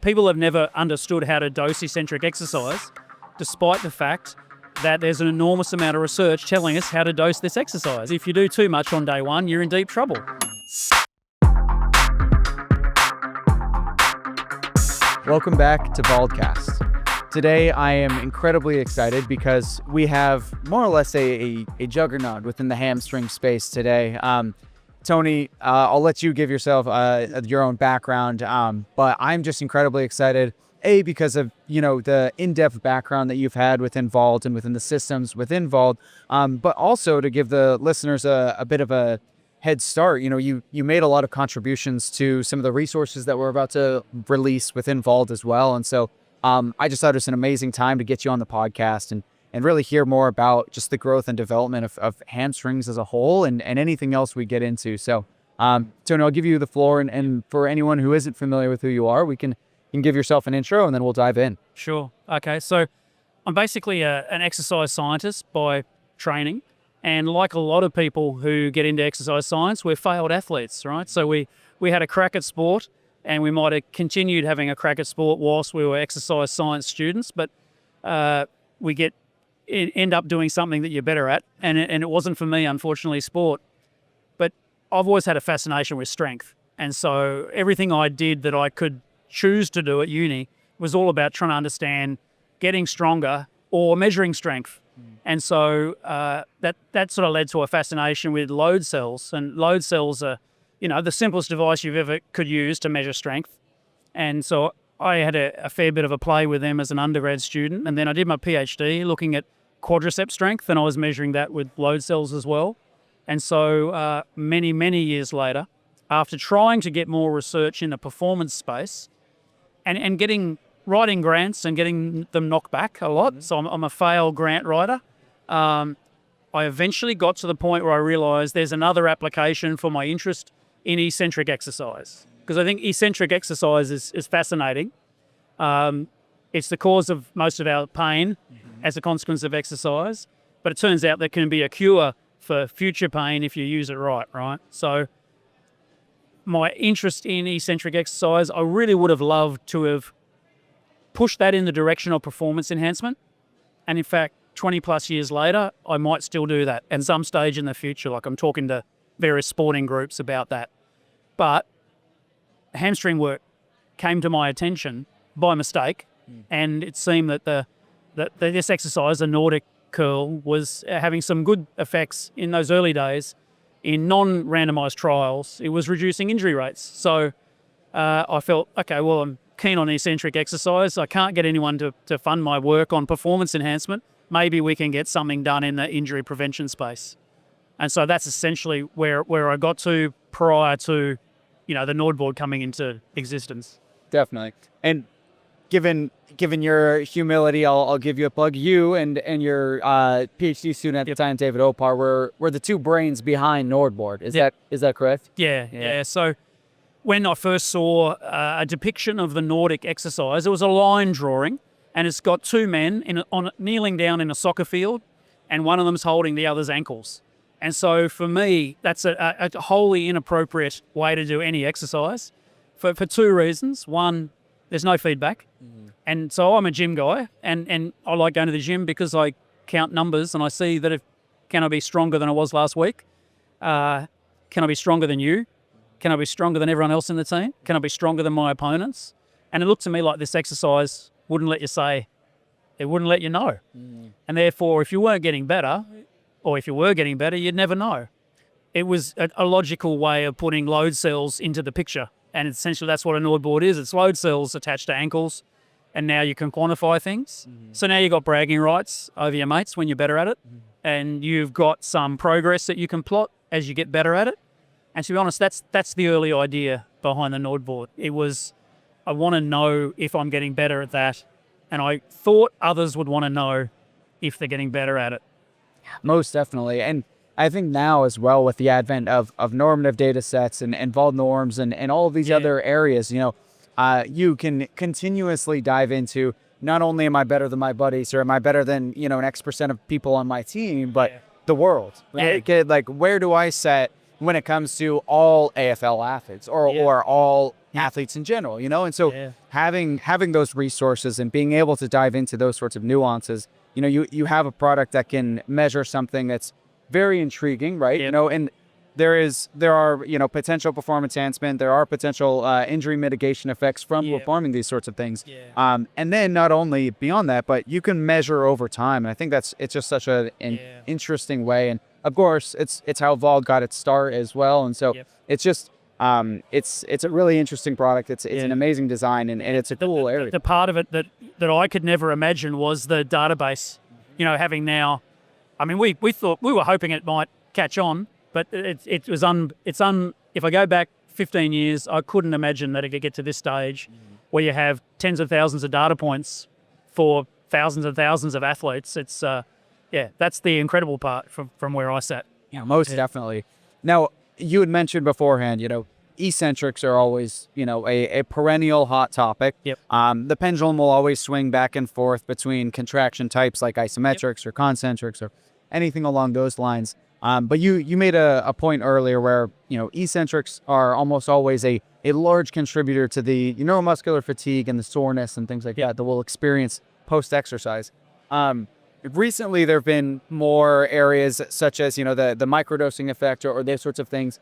people have never understood how to dose eccentric exercise, despite the fact that there's an enormous amount of research telling us how to dose this exercise. If you do too much on day one, you're in deep trouble. Welcome back to VALDCAST. Today I am incredibly excited because we have more or less a juggernaut within the hamstring space today. Tony, I'll let you give yourself your own background, but I'm just incredibly excited, because of, the in-depth background that you've had within Vault and within the systems within Vault, but also to give the listeners a bit of a head start. You made a lot of contributions to some of the resources that we're about to release within Vault as well. And so I just thought it was an amazing time to get you on the podcast and really hear more about just the growth and development of hamstrings as a whole and anything else we get into. So, Tony, I'll give you the floor. And for anyone who isn't familiar with who you are, you can give yourself an intro and then we'll dive in. Sure. Okay. So I'm basically an exercise scientist by training. And like a lot of people who get into exercise science, we're failed athletes, right? So we had a crack at sport and we might have continued having a crack at sport whilst we were exercise science students, but we end up doing something that you're better at. And it wasn't for me, unfortunately, sport. But I've always had a fascination with strength. And so everything I did that I could choose to do at uni was all about trying to understand getting stronger or measuring strength. And so that sort of led to a fascination with load cells. And load cells are, the simplest device you've ever could use to measure strength. And so I had a fair bit of a play with them as an undergrad student. And then I did my PhD looking at quadricep strength, and I was measuring that with load cells as well. And so many, many years later, after trying to get more research in the performance space and writing grants and getting them knocked back a lot, so I'm a failed grant writer, I eventually got to the point where I realized there's another application for my interest in eccentric exercise, because I think eccentric exercise is fascinating. It's the cause of most of our pain as a consequence of exercise, but it turns out there can be a cure for future pain if you use it right? So my interest in eccentric exercise, I really would have loved to have pushed that in the direction of performance enhancement. And in fact, 20 plus years later, I might still do that at some stage in the future. Like I'm talking to various sporting groups about that. But hamstring work came to my attention by mistake. And it seemed that this exercise, the Nordic curl, was having some good effects in those early days. In non-randomized trials, it was reducing injury rates. So I felt, okay, well, I'm keen on eccentric exercise. I can't get anyone to fund my work on performance enhancement. Maybe we can get something done in the injury prevention space. And so that's essentially where I got to prior to, the NordBord coming into existence. Definitely. And given your humility, I'll give you a plug. You and your PhD student at the time, David Opar, were the two brains behind NordBord. Is that correct? Yeah. So when I first saw a depiction of the Nordic exercise, it was a line drawing, and it's got two men kneeling down in a soccer field, and one of them's holding the other's ankles. And so for me, that's a wholly inappropriate way to do any exercise for two reasons. One, there's no feedback. And so I'm a gym guy, and I like going to the gym because I count numbers and I see that can I be stronger than I was last week? Can I be stronger than you? Can I be stronger than everyone else in the team? Can I be stronger than my opponents? And it looked to me like this exercise wouldn't let you say, it wouldn't let you know. And therefore, if you weren't getting better, or if you were getting better, you'd never know. It was a logical way of putting load cells into the picture. And essentially that's what a NordBord is. It's load cells attached to ankles, and now you can quantify things. So now you've got bragging rights over your mates when you're better at it, and you've got some progress that you can plot as you get better at it. And to be honest, that's the early idea behind the NordBord. It was, I want to know if I'm getting better at that, and I thought others would want to know if they're getting better at it. Most definitely. And I think now as well, with the advent of normative data sets and Vault norms and all of these other areas, you can continuously dive into not only am I better than my buddies or am I better than, an X% of people on my team, but the world. Like, where do I set when it comes to all AFL athletes or all athletes in general, you know? And so having those resources and being able to dive into those sorts of nuances, you know, you have a product that can measure something that's very intriguing, right? You know, and there are, you know, potential performance enhancement, there are potential injury mitigation effects from performing these sorts of things. And then not only beyond that, but you can measure over time. And I think it's just such an interesting way. And of course, it's how Vald got its start as well. And so it's just, it's a really interesting product. It's an amazing design, and it's a cool area. The part of it that I could never imagine was the database, you know, having now, I mean, we thought, we were hoping it might catch on, but if I go back 15 years, I couldn't imagine that it could get to this stage where you have tens of thousands of data points for thousands and thousands of athletes. It's, that's the incredible part from where I sat. Yeah, most definitely. Now, you had mentioned beforehand, you know, eccentrics are always, you know, a perennial hot topic. The pendulum will always swing back and forth between contraction types like isometrics or concentrics or anything along those lines. But you made a point earlier where, you know, eccentrics are almost always a large contributor to the neuromuscular fatigue and the soreness and things like that we'll experience post-exercise. Recently, there have been more areas such as, you know, the microdosing effect or those sorts of things.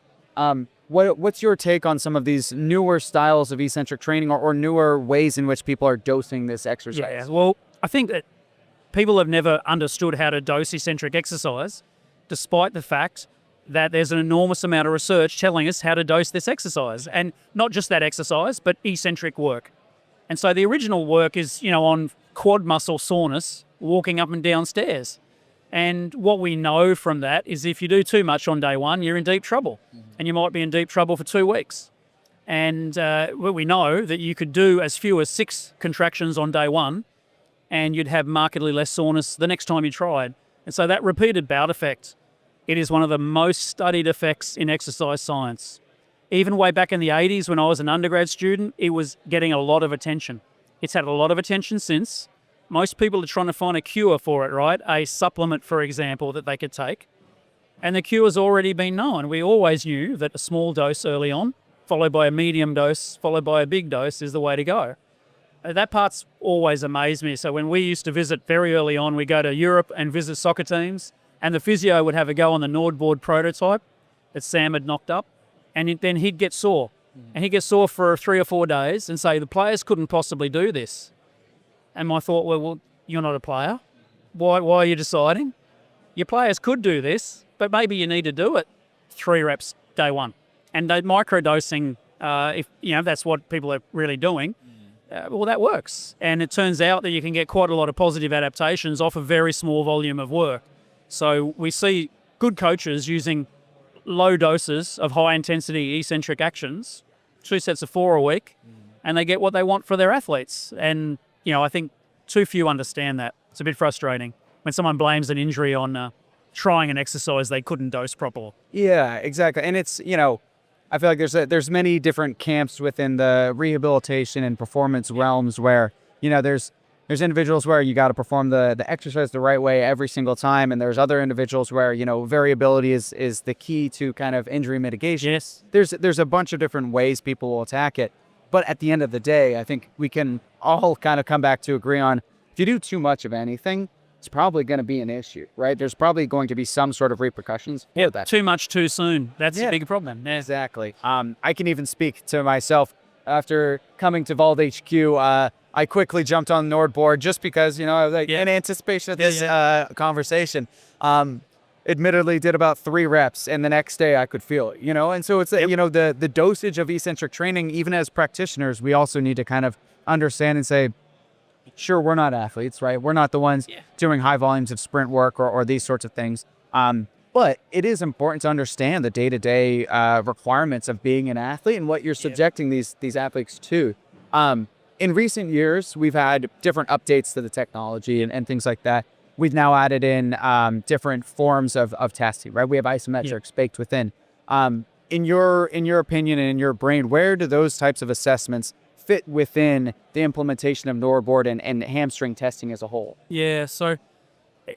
What's your take on some of these newer styles of eccentric training or newer ways in which people are dosing this exercise? Yeah, well, I think that people have never understood how to dose eccentric exercise, despite the fact that there's an enormous amount of research telling us how to dose this exercise. And not just that exercise, but eccentric work. And so the original work is, you know, on quad muscle soreness, walking up and down stairs. And what we know from that is if you do too much on day one, you're in deep trouble. And you might be in deep trouble for 2 weeks. And we know that you could do as few as 6 contractions on day one, and you'd have markedly less soreness the next time you tried. And so that repeated bout effect, it is one of the most studied effects in exercise science. Even way back in the 80s when I was an undergrad student, it was getting a lot of attention. It's had a lot of attention since. Most people are trying to find a cure for it, right? A supplement, for example, that they could take. And the cure's already been known. We always knew that a small dose early on, followed by a medium dose, followed by a big dose is the way to go. That part's always amazed me. So when we used to visit very early on, we go to Europe and visit soccer teams, and the physio would have a go on the NordBord prototype that Sam had knocked up, and then he'd get sore. And he'd get sore for 3 or 4 days and say, the players couldn't possibly do this. And my thought, well, you're not a player. Why are you deciding? Your players could do this, but maybe you need to do it 3 reps day one. And the microdosing, if you know that's what people are really doing, well, that works. And it turns out that you can get quite a lot of positive adaptations off a very small volume of work. So we see good coaches using low doses of high-intensity eccentric actions, 2 sets of 4 a week, and they get what they want for their athletes. And you know, I think too few understand that. It's a bit frustrating when someone blames an injury on trying an exercise they couldn't dose properly. Yeah, exactly. And it's, you know, I feel like there's many different camps within the rehabilitation and performance realms where, you know, there's individuals where you got to perform the exercise the right way every single time, and there's other individuals where, you know, variability is the key to kind of injury mitigation. Yes. There's a bunch of different ways people will attack it. But at the end of the day, I think we can all kind of come back to agree on if you do too much of anything, it's probably going to be an issue, right? There's probably going to be some sort of repercussions for that. Too much too soon. That's a big problem. Yeah. Exactly. I can even speak to myself. After coming to Vald HQ, I quickly jumped on NordBord just because, you know, like in anticipation of this conversation. Admittedly did about 3 reps, and the next day I could feel it, you know? And so it's, you know, the dosage of eccentric training, even as practitioners, we also need to kind of understand and say, sure, we're not athletes, right? We're not the ones doing high volumes of sprint work or these sorts of things. But it is important to understand the day-to-day requirements of being an athlete and what you're subjecting these athletes to. In recent years, we've had different updates to the technology and things like that. We've now added in different forms of testing, right? We have isometrics baked within. In your opinion and in your brain, where do those types of assessments fit within the implementation of NordBord and hamstring testing as a whole? Yeah, so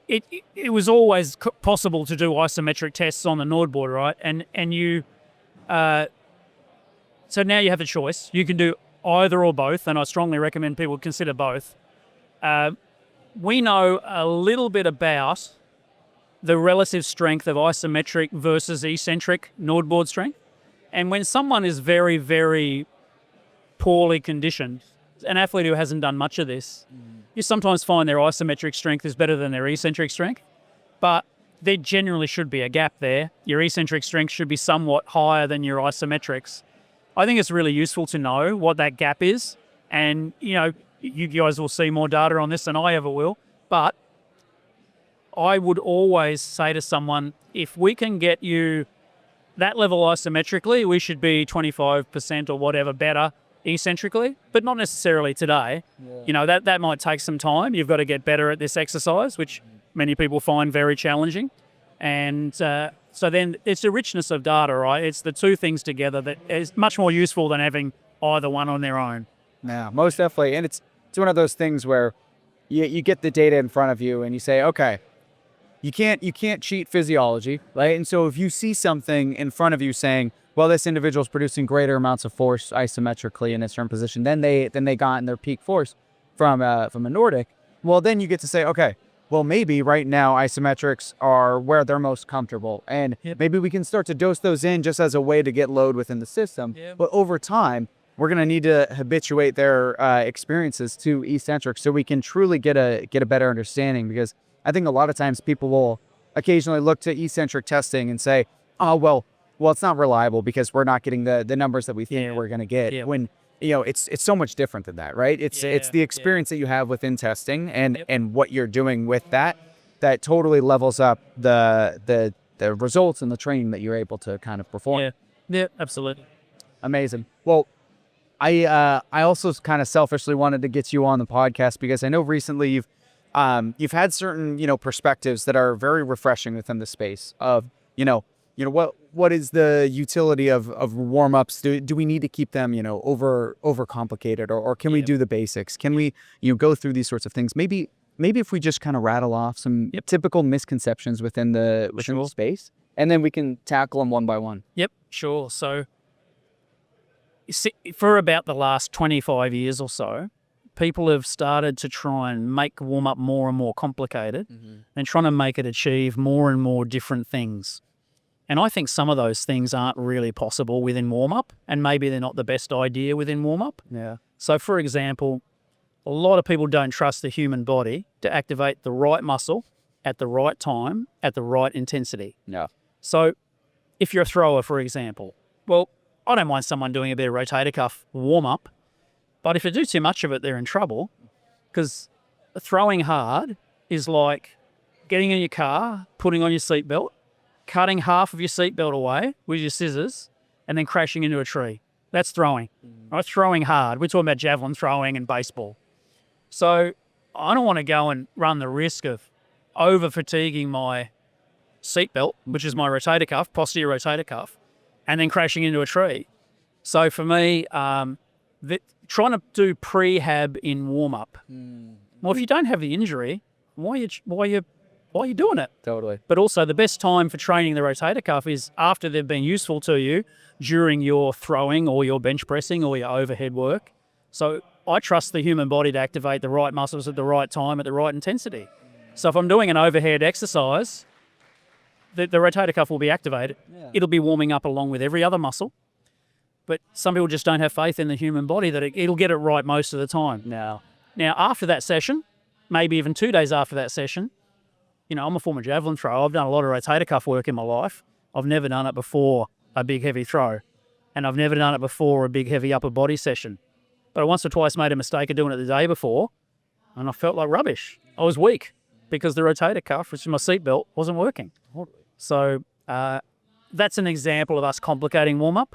it was always possible to do isometric tests on the NordBord, right? And you, so now you have a choice. You can do either or both, and I strongly recommend people consider both. We know a little bit about the relative strength of isometric versus eccentric NordBord strength. And when someone is very, very poorly conditioned, an athlete who hasn't done much of this, you sometimes find their isometric strength is better than their eccentric strength, but there generally should be a gap there. Your eccentric strength should be somewhat higher than your isometrics. I think it's really useful to know what that gap is, and you guys will see more data on this than I ever will, but I would always say to someone, if we can get you that level isometrically, we should be 25% or whatever better eccentrically, but not necessarily today. That might take some time. You've got to get better at this exercise, which many people find very challenging. And so then it's the richness of data, right? It's the two things together that is much more useful than having either one on their own. Yeah, most definitely. And it's one of those things where you get the data in front of you and you say, okay, you can't cheat physiology, right? And so if you see something in front of you saying, well, this individual's producing greater amounts of force isometrically in a certain position than they got in their peak force from a Nordic, well, then you get to say, okay, well, maybe right now isometrics are where they're most comfortable, and maybe we can start to dose those in just as a way to get load within the system. But over time, we're going to need to habituate their experiences to eccentric so we can truly get a better understanding, because I think a lot of times people will occasionally look to eccentric testing and say, oh, well, it's not reliable because we're not getting the numbers that we think we're going to get. When, it's so much different than that, right? It's the experience that you have within testing and what you're doing with that totally levels up the results and the training that you're able to kind of perform. Yeah, absolutely. Amazing. Well, I also kind of selfishly wanted to get you on the podcast because I know recently you've had certain, perspectives that are very refreshing within the space of, what is the utility of warm-ups? Do we need to keep them, over complicated, or can we do the basics? Can we, go through these sorts of things? Maybe if we just kind of rattle off some typical misconceptions within the space, and then we can tackle them one by one. Yep, sure. So for about the last 25 years or so, people have started to try and make warm-up more and more complicated and trying to make it achieve more and more different things. And I think some of those things aren't really possible within warm-up, and maybe they're not the best idea within warm-up. Yeah. So, for example, a lot of people don't trust the human body to activate the right muscle at the right time, at the right intensity. Yeah. So if you're a thrower, for example, well, I don't mind someone doing a bit of rotator cuff warm-up, but if you do too much of it, they're in trouble, because throwing hard is like getting in your car, putting on your seatbelt, cutting half of your seatbelt away with your scissors, and then crashing into a tree. That's throwing. Right? Throwing hard. We're talking about javelin throwing and baseball. So I don't want to go and run the risk of over-fatiguing my seatbelt, which is my rotator cuff, posterior rotator cuff, and then crashing into a tree. So for me, trying to do prehab in warm-up. Well, if you don't have the injury, why are you doing it? Totally. But also the best time for training the rotator cuff is after they've been useful to you during your throwing or your bench pressing or your overhead work. So I trust the human body to activate the right muscles at the right time at the right intensity. So if I'm doing an overhead exercise, the rotator cuff will be activated. Yeah. It'll be warming up along with every other muscle. But some people just don't have faith in the human body that it'll get it right most of the time. Now after that session, maybe even 2 days after that session, I'm a former javelin thrower. I've done a lot of rotator cuff work in my life. I've never done it before a big heavy throw. And I've never done it before a big heavy upper body session. But I once or twice made a mistake of doing it the day before, and I felt like rubbish. I was weak because the rotator cuff, which is my seatbelt, wasn't working. So that's an example of us complicating warm-up.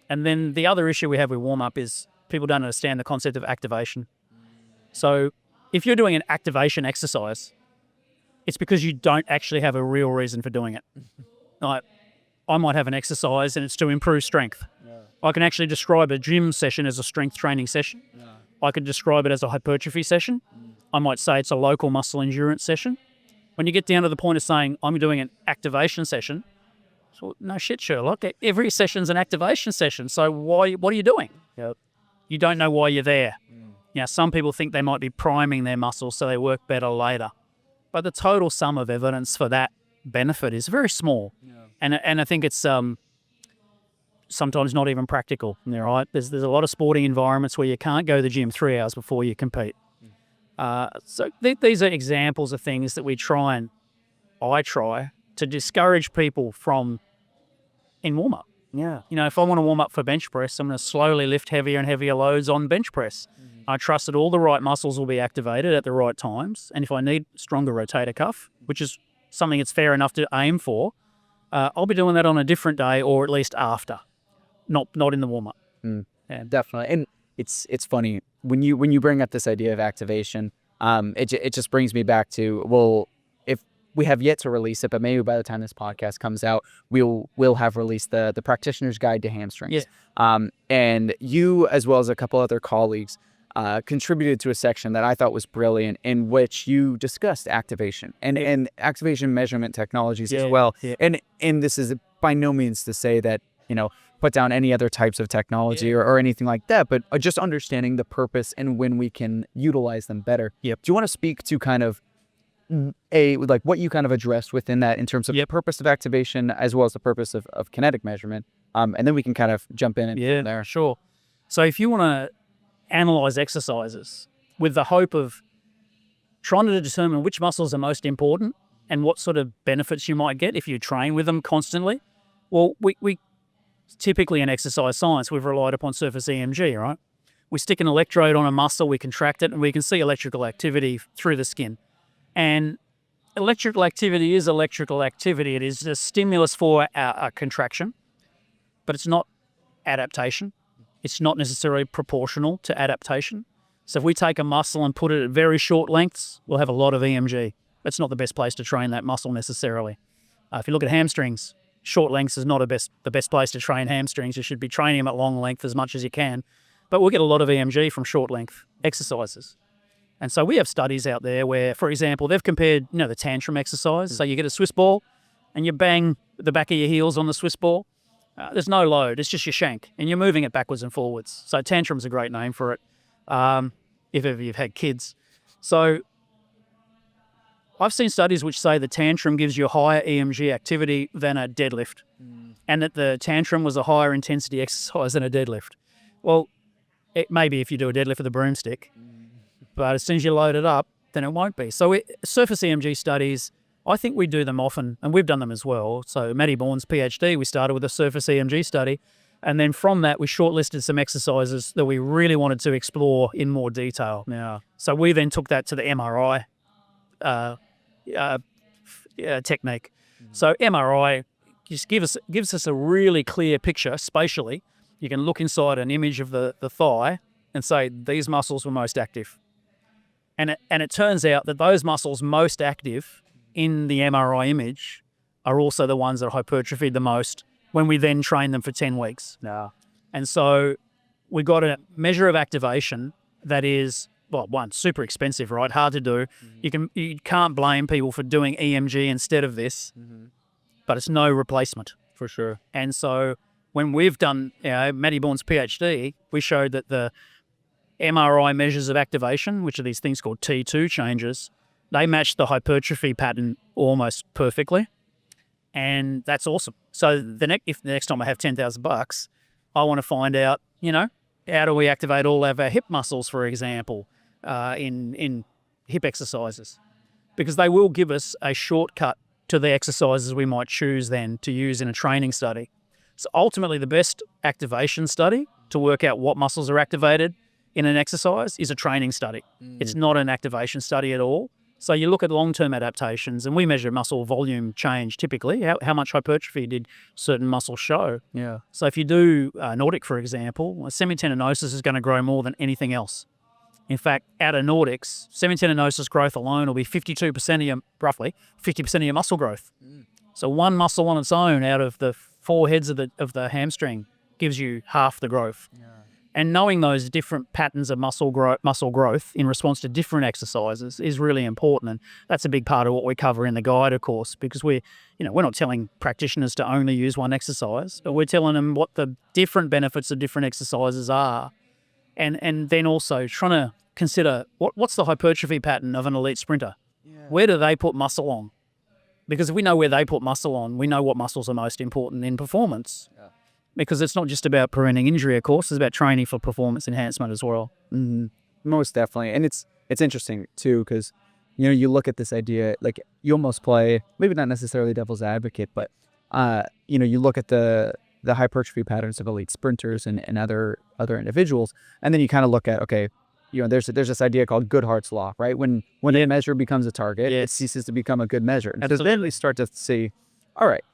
And then the other issue we have with warm-up is people don't understand the concept of activation. So if you're doing an activation exercise, it's because you don't actually have a real reason for doing it. Like, I might have an exercise and it's to improve strength. Yeah. I can actually describe a gym session as a strength training session. Yeah. I could describe it as a hypertrophy session. I might say it's a local muscle endurance session. When you get down to the point of saying, I'm doing an activation session, so no shit, Sherlock. Every session's an activation session. So what are you doing? Yep. You don't know why you're there. Some people think they might be priming their muscles so they work better later. But the total sum of evidence for that benefit is very small. Yeah. And I think it's sometimes not even practical. Right? There's a lot of sporting environments where you can't go to the gym 3 hours before you compete. So these are examples of things that I try to discourage people from in warm-up. Yeah. If I want to warm up for bench press, I'm going to slowly lift heavier and heavier loads on bench press. I trust that all the right muscles will be activated at the right times. And if I need stronger rotator cuff, which is something that's fair enough to aim for, I'll be doing that on a different day or at least after, not in the warm-up. Yeah, definitely. And it's funny when you bring up this idea of activation, it just brings me back to, well, if we have yet to release it, but maybe by the time this podcast comes out, we'll have released the practitioner's guide to hamstrings. Yeah. And you, as well as a couple other colleagues, contributed to a section that I thought was brilliant, in which you discussed activation and activation measurement technologies as well. Yeah. And this is by no means to say that, put down any other types of technology or anything like that, but just understanding the purpose and when we can utilize them better. Yep. Do you want to speak to kind of what you kind of addressed within that in terms of the purpose of activation as well as the purpose of kinetic measurement? And then we can kind of jump in and there. Sure. So if you want to analyze exercises with the hope of trying to determine which muscles are most important and what sort of benefits you might get if you train with them constantly, well, we typically in exercise science, we've relied upon surface EMG, right? We stick an electrode on a muscle, we contract it, and we can see electrical activity through the skin. And electrical activity is electrical activity. It is a stimulus for a contraction, but it's not adaptation. It's not necessarily proportional to adaptation. So if we take a muscle and put it at very short lengths, we'll have a lot of EMG. That's not the best place to train that muscle necessarily. If you look at hamstrings, short lengths is not the best place to train hamstrings. You should be training them at long length as much as you can. But we'll get a lot of EMG from short length exercises. And so we have studies out there where, for example, they've compared, the tantrum exercise. So you get a Swiss ball and you bang the back of your heels on the Swiss ball. There's no load. It's just your shank and you're moving it backwards and forwards. So tantrum's a great name for it, if ever you've had kids. So I've seen studies which say the tantrum gives you a higher EMG activity than a deadlift, and that the tantrum was a higher intensity exercise than a deadlift. Well, it may be if you do a deadlift with a broomstick, but as soon as you load it up, then it won't be. So surface EMG studies, I think we do them often, and we've done them as well. So Matty Bourne's PhD, we started with a surface EMG study, and then from that we shortlisted some exercises that we really wanted to explore in more detail. So we then took that to the MRI technique. So MRI just gives us a really clear picture spatially. You can look inside an image of the thigh and say these muscles were most active. And it turns out that those muscles most active in the MRI image are also the ones that are hypertrophied the most when we then train them for 10 weeks. And so we got a measure of activation that is, well, one, super expensive, right? Hard to do. You can't blame people for doing EMG instead of this, but it's no replacement. For sure. And so when we've done, Matty Bourne's PhD, we showed that the MRI measures of activation, which are these things called T2 changes, they match the hypertrophy pattern almost perfectly. And that's awesome. So if the next time I have $10,000, I want to find out, how do we activate all of our hip muscles, for example, in hip exercises? Because they will give us a shortcut to the exercises we might choose then to use in a training study. So ultimately, the best activation study to work out what muscles are activated in an exercise is a training study. It's not an activation study at all. So you look at long-term adaptations, and we measure muscle volume change typically. How much hypertrophy did certain muscles show? So if you do Nordic, for example, semitendinosus is going to grow more than anything else. In fact, out of Nordics, semitendinosus growth alone will be 52% roughly 50% of your muscle growth. So one muscle on its own out of the four heads of the hamstring gives you half the growth. And knowing those different patterns of muscle growth in response to different exercises is really important. And that's a big part of what we cover in the guide, of course, because we're not telling practitioners to only use one exercise, but we're telling them what the different benefits of different exercises are. And then also trying to consider what's the hypertrophy pattern of an elite sprinter? Yeah. Where do they put muscle on? Because if we know where they put muscle on, we know what muscles are most important in performance. Yeah. Because it's not just about preventing injury, of course. It's about training for performance enhancement as well. Mm-hmm. Most definitely. And it's interesting, too, because, you look at this idea, like you almost play, maybe not necessarily devil's advocate, but, you look at the hypertrophy patterns of elite sprinters and other individuals, and then you kind of look at, okay, there's this idea called Goodhart's law, right? When a measure becomes a target, it ceases to become a good measure. And so then we start to see, all right,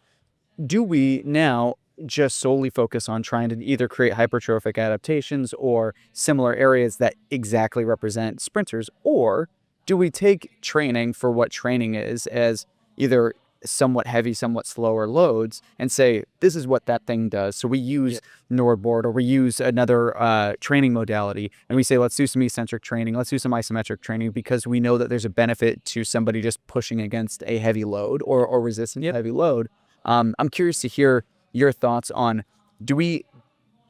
do we now just solely focus on trying to either create hypertrophic adaptations or similar areas that exactly represent sprinters, or do we take training for what training is, as either somewhat heavy, somewhat slower loads, and say, this is what that thing does. So we use NordBord, or we use another training modality, and we say, let's do some eccentric training, let's do some isometric training, because we know that there's a benefit to somebody just pushing against a heavy load or resisting a heavy load. I'm curious to hear your thoughts on, do we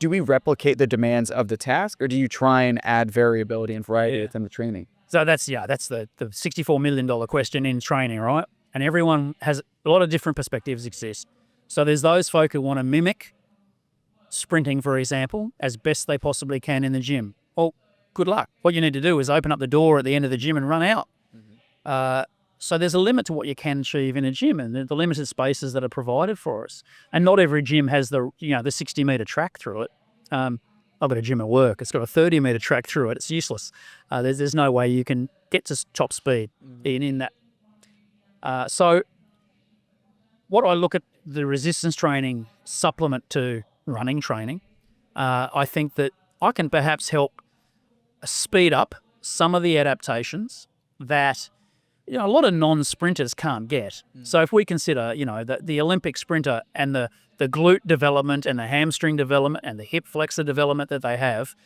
replicate the demands of the task, or do you try and add variability and variety within the training? So that's the $64 million question in training, right? And everyone has a lot of different perspectives exist. So there's those folk who want to mimic sprinting, for example, as best they possibly can in the gym. Well, good luck. What you need to do is open up the door at the end of the gym and run out. Mm-hmm. So there's a limit to what you can achieve in a gym, and the limited spaces that are provided for us. And not every gym has the 60-meter track through it. I've got a gym at work. It's got a 30-meter track through it. It's useless. There's no way you can get to top speed in that. So what I look at the resistance training supplement to running training, I think that I can perhaps help speed up some of the adaptations that a lot of non-sprinters can't get. So if we consider, the Olympic sprinter and the glute development and the hamstring development and the hip flexor development that they have,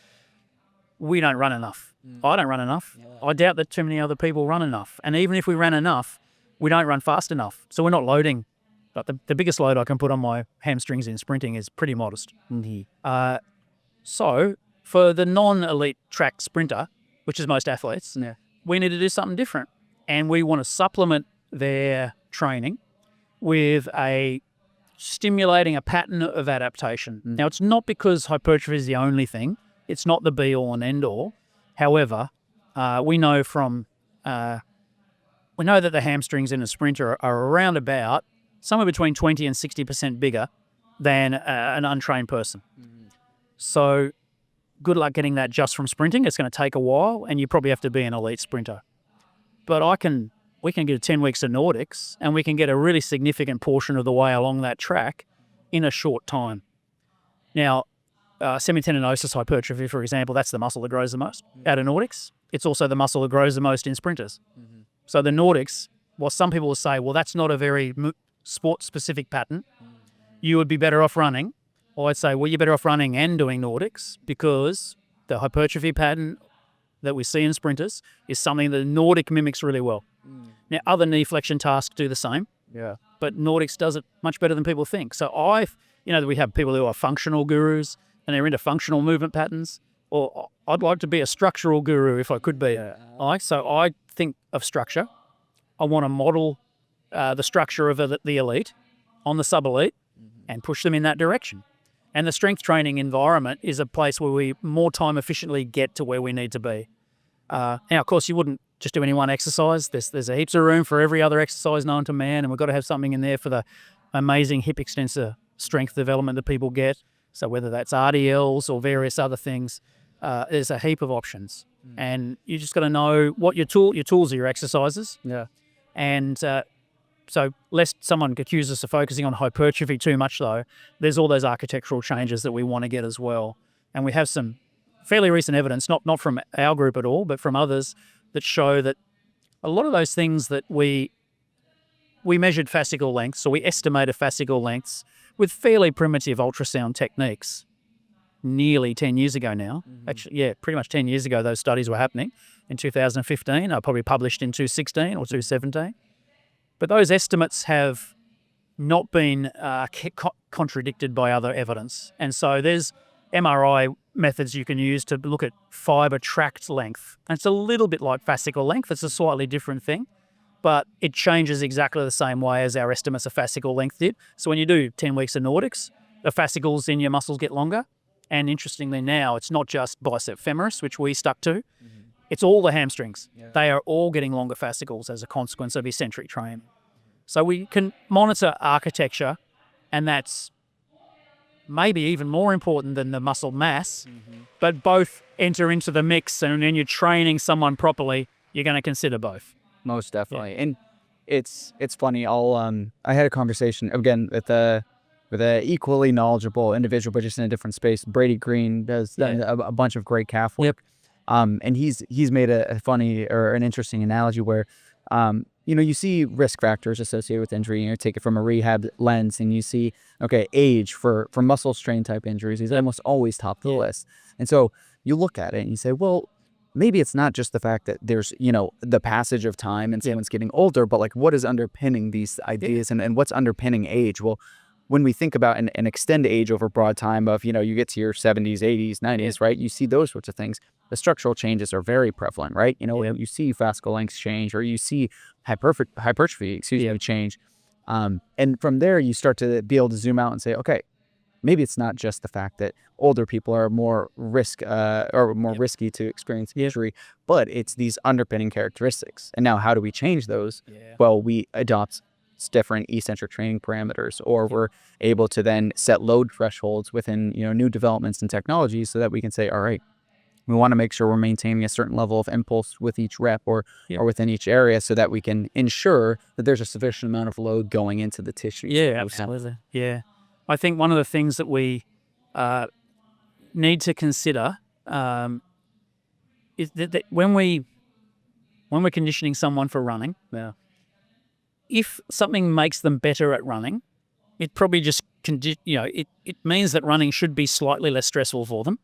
we don't run enough. I don't run enough. Yeah. I doubt that too many other people run enough. And even if we ran enough, we don't run fast enough. So we're not loading. But the biggest load I can put on my hamstrings in sprinting is pretty modest. Mm-hmm. So for the non-elite track sprinter, which is most athletes, we need to do something different. And we want to supplement their training with stimulating a pattern of adaptation. Now, it's not because hypertrophy is the only thing. It's not the be-all and end-all. However, we know that the hamstrings in a sprinter are around about somewhere between 20 and 60% bigger than an untrained person. So good luck getting that just from sprinting. It's going to take a while, and you probably have to be an elite sprinter. But we can get 10 weeks of Nordics, and we can get a really significant portion of the way along that track in a short time. Now, semitendinosus hypertrophy, for example, that's the muscle that grows the most out of Nordics. It's also the muscle that grows the most in sprinters. Mm-hmm. So the Nordics, while some people will say, well, that's not a very sport-specific pattern, you would be better off running. Or I'd say, well, you're better off running and doing Nordics, because the hypertrophy pattern that we see in sprinters is something that Nordic mimics really well. Now, other knee flexion tasks do the same, but Nordics does it much better than people think. So we have people who are functional gurus, and they're into functional movement patterns, or I'd like to be a structural guru if I could be. So I think of structure. I want to model the structure of the elite on the sub-elite and push them in that direction. And the strength training environment is a place where we more time efficiently get to where we need to be. Now, of course, you wouldn't just do any one exercise. There's a heaps of room for every other exercise known to man, and we've got to have something in there for the amazing hip extensor strength development that people get. So whether that's RDLs or various other things, there's a heap of options. And you just got to know what your tools are, your exercises. And so lest someone accuse us of focusing on hypertrophy too much, though, there's all those architectural changes that we want to get as well. And we have some fairly recent evidence, not from our group at all, but from others, that show that a lot of those things that we measured fascicle lengths, so we estimated fascicle lengths with fairly primitive ultrasound techniques. nearly 10 years ago now. Actually, yeah, pretty much 10 years ago, those studies were happening in 2015. Are probably published in 2016 or 2017. But those estimates have not been contradicted by other evidence. And so there's MRI methods you can use to look at fibre tract length. And it's a little bit like fascicle length. It's a slightly different thing, but it changes exactly the same way as our estimates of fascicle length did. So when you do 10 weeks of Nordics, the fascicles in your muscles get longer. And interestingly now, it's not just bicep femoris, which we stuck to. It's all the hamstrings. They are all getting longer fascicles as a consequence of eccentric training. So we can monitor architecture, and that's maybe even more important than the muscle mass, but both enter into the mix. And when you're training someone properly, you're going to consider both. Most definitely. And it's funny. I had a conversation again with a equally knowledgeable individual, but just in a different space. Brady Green does a bunch of great calf work. And he's made a funny or an interesting analogy where, you see risk factors associated with injury. Take it from a rehab lens, and you see, okay, age for muscle strain type injuries is almost always top of the list. And so you look at it and you say, well, maybe it's not just the fact that there's, the passage of time and someone's getting older, but like what is underpinning these ideas and what's underpinning age? Well, when we think about an extend age over broad time of, you get to your 70s, 80s, 90s, right? You see those sorts of things. The structural changes are very prevalent, right? You see fascicle lengths change, or you see hypertrophy, change. And from there, you start to be able to zoom out and say, okay, maybe it's not just the fact that older people are more risky to experience injury, but it's these underpinning characteristics. And now how do we change those? Well, we adopt different eccentric training parameters, or we're able to then set load thresholds within new developments and technologies so that we can say, all right, we want to make sure we're maintaining a certain level of impulse with each rep or within each area, so that we can ensure that there's a sufficient amount of load going into the tissue. Absolutely. I think one of the things that we need to consider is that when we're conditioning someone for running, if something makes them better at running, it probably just it means that running should be slightly less stressful for them.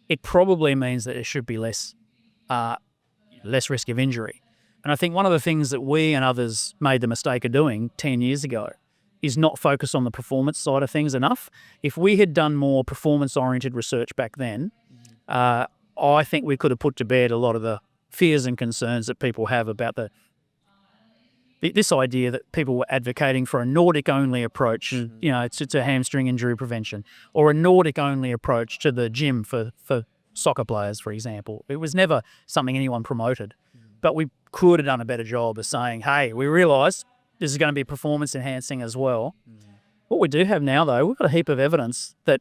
It probably means that it should be less risk of injury. And I think one of the things that we and others made the mistake of doing 10 years ago is not focus on the performance side of things enough. If we had done more performance-oriented research back then, I think we could have put to bed a lot of the fears and concerns that people have about this idea that people were advocating for a Nordic-only approach, to hamstring injury prevention, or a Nordic-only approach to the gym for soccer players, for example. It was never something anyone promoted. But we could have done a better job of saying, hey, we realise this is going to be performance-enhancing as well. What we do have now, though, we've got a heap of evidence that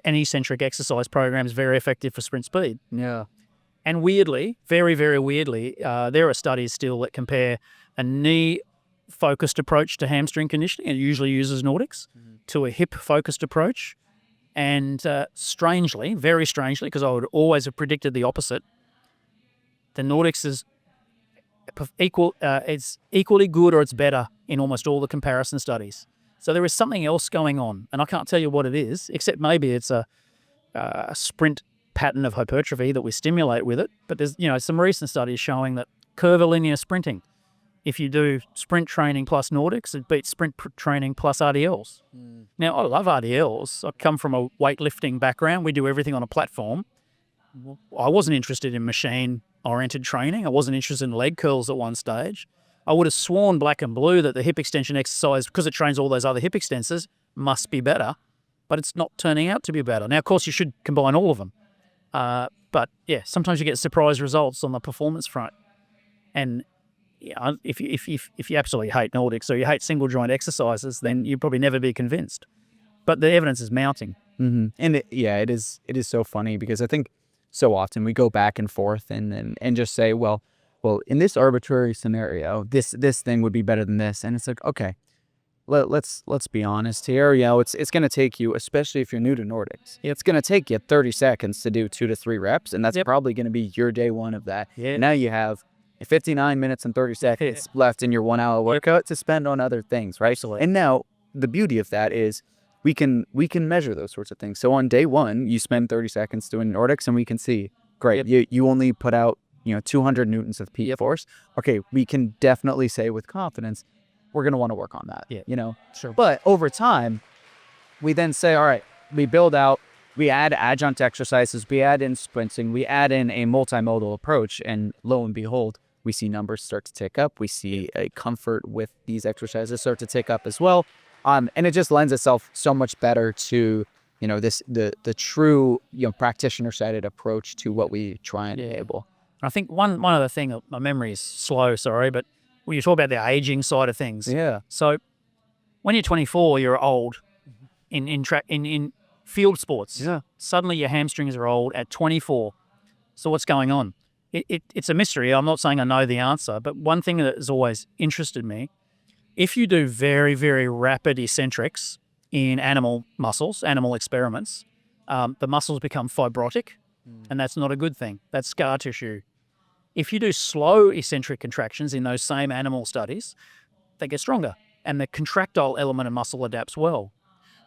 an eccentric exercise program is very effective for sprint speed. And weirdly, very, very weirdly, there are studies still that compare a knee-focused approach to hamstring conditioning, and it usually uses Nordics, to a hip-focused approach. And strangely, very strangely, because I would always have predicted the opposite, the Nordics is it's equally good or it's better in almost all the comparison studies. So there is something else going on, and I can't tell you what it is, except maybe it's a sprint pattern of hypertrophy that we stimulate with it. But there's some recent studies showing that curvilinear sprinting, if you do sprint training plus Nordics, it beats sprint training plus RDLs. Now, I love RDLs. I come from a weightlifting background. We do everything on a platform. I wasn't interested in machine-oriented training. I wasn't interested in leg curls at one stage. I would have sworn black and blue that the hip extension exercise, because it trains all those other hip extensors, must be better. But it's not turning out to be better. Now, of course, you should combine all of them. But sometimes you get surprise results on the performance front. And if you absolutely hate Nordics or you hate single joint exercises, then you'll probably never be convinced. But the evidence is mounting. And it is so funny, because I think so often we go back and forth and just say, well, in this arbitrary scenario, this thing would be better than this. And it's like, okay, let's be honest here. It's going to take you, especially if you're new to Nordics, it's going to take you 30 seconds to do 2 to 3 reps. And that's probably going to be your day one of that. Now you have 59 minutes and 30 seconds left in your 1 hour workout to spend on other things, right? And now the beauty of that is we can measure those sorts of things. So on day one, you spend 30 seconds doing Nordics, and we can see, great, you only put out 200 newtons of peak force. Okay, we can definitely say with confidence, we're going to want to work on that. Sure. But over time, we then say, all right, we build out, we add adjunct exercises, we add in sprinting, we add in a multimodal approach, and lo and behold, we see numbers start to tick up. We see a comfort with these exercises start to tick up as well. And it just lends itself so much better to, the true, practitioner-sided approach to what we try and enable. I think one other thing, my memory is slow, sorry, but when you talk about the aging side of things. Yeah. So when you're 24, you're old in field sports. Yeah. Suddenly your hamstrings are old at 24. So what's going on? It's a mystery. I'm not saying I know the answer, but one thing that has always interested me, if you do very, very rapid eccentrics in animal muscles, animal experiments, the muscles become fibrotic, and that's not a good thing. That's scar tissue. If you do slow eccentric contractions in those same animal studies, they get stronger, and the contractile element of muscle adapts well.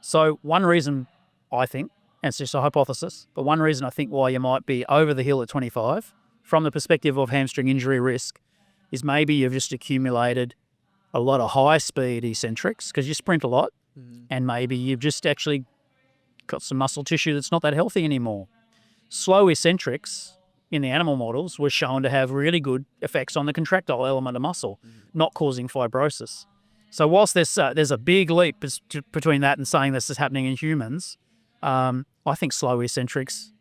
So one reason I think, and it's just a hypothesis, but one reason I think why you might be over the hill at 25 from the perspective of hamstring injury risk is maybe you've just accumulated a lot of high-speed eccentrics because you sprint a lot, and maybe you've just actually got some muscle tissue that's not that healthy anymore. Slow eccentrics in the animal models were shown to have really good effects on the contractile element of muscle, not causing fibrosis. So whilst there's a big leap between that and saying this is happening in humans, I think slow eccentrics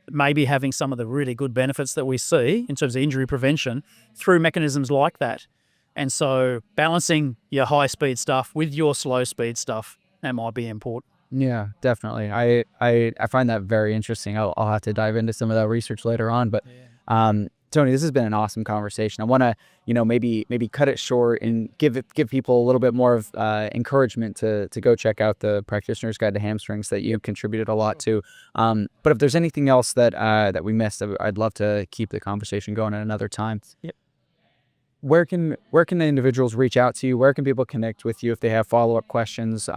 may be having some of the really good benefits that we see in terms of injury prevention through mechanisms like that. And so balancing your high-speed stuff with your slow-speed stuff, that might be important. Yeah, definitely. I find that very interesting. I'll have to dive into some of that research later on. But Tony, this has been an awesome conversation. I want to, maybe cut it short and give people a little bit more of encouragement to go check out the Practitioner's Guide to Hamstrings that you contributed a lot to. But if there's anything else that we missed, I'd love to keep the conversation going at another time. Yep. Where can the individuals reach out to you? Where can people connect with you if they have follow-up questions?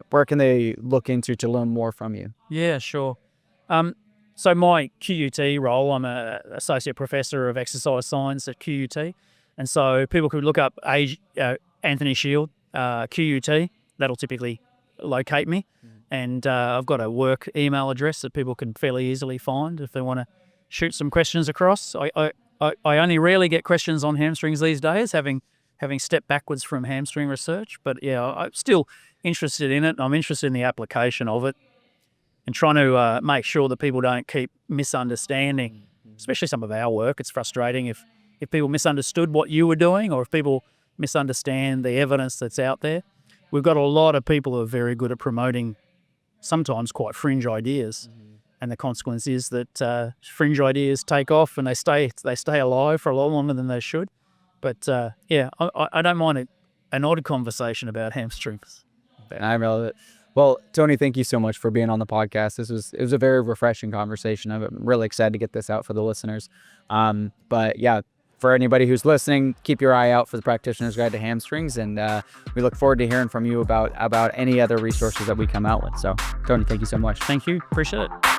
Where can they look into to learn more from you? Yeah, sure. So my QUT role, I'm an associate professor of exercise science at QUT. And so people could look up Anthony Shield, QUT. That'll typically locate me. And I've got a work email address that people can fairly easily find if they want to shoot some questions across. I only rarely get questions on hamstrings these days, having stepped backwards from hamstring research. But yeah, I'm still interested in it. I'm interested in the application of it and trying to make sure that people don't keep misunderstanding, especially some of our work. It's frustrating if people misunderstood what you were doing or if people misunderstand the evidence that's out there. We've got a lot of people who are very good at promoting sometimes quite fringe ideas. And the consequence is that fringe ideas take off and they stay alive for a lot longer than they should. But I don't mind an odd conversation about hamstrings. I love it. Well, Tony, thank you so much for being on the podcast. It was a very refreshing conversation. I'm really excited to get this out for the listeners. But yeah, for anybody who's listening, keep your eye out for the Practitioner's Guide to Hamstrings, and we look forward to hearing from you about any other resources that we come out with. So, Tony, thank you so much. Thank you. Appreciate it.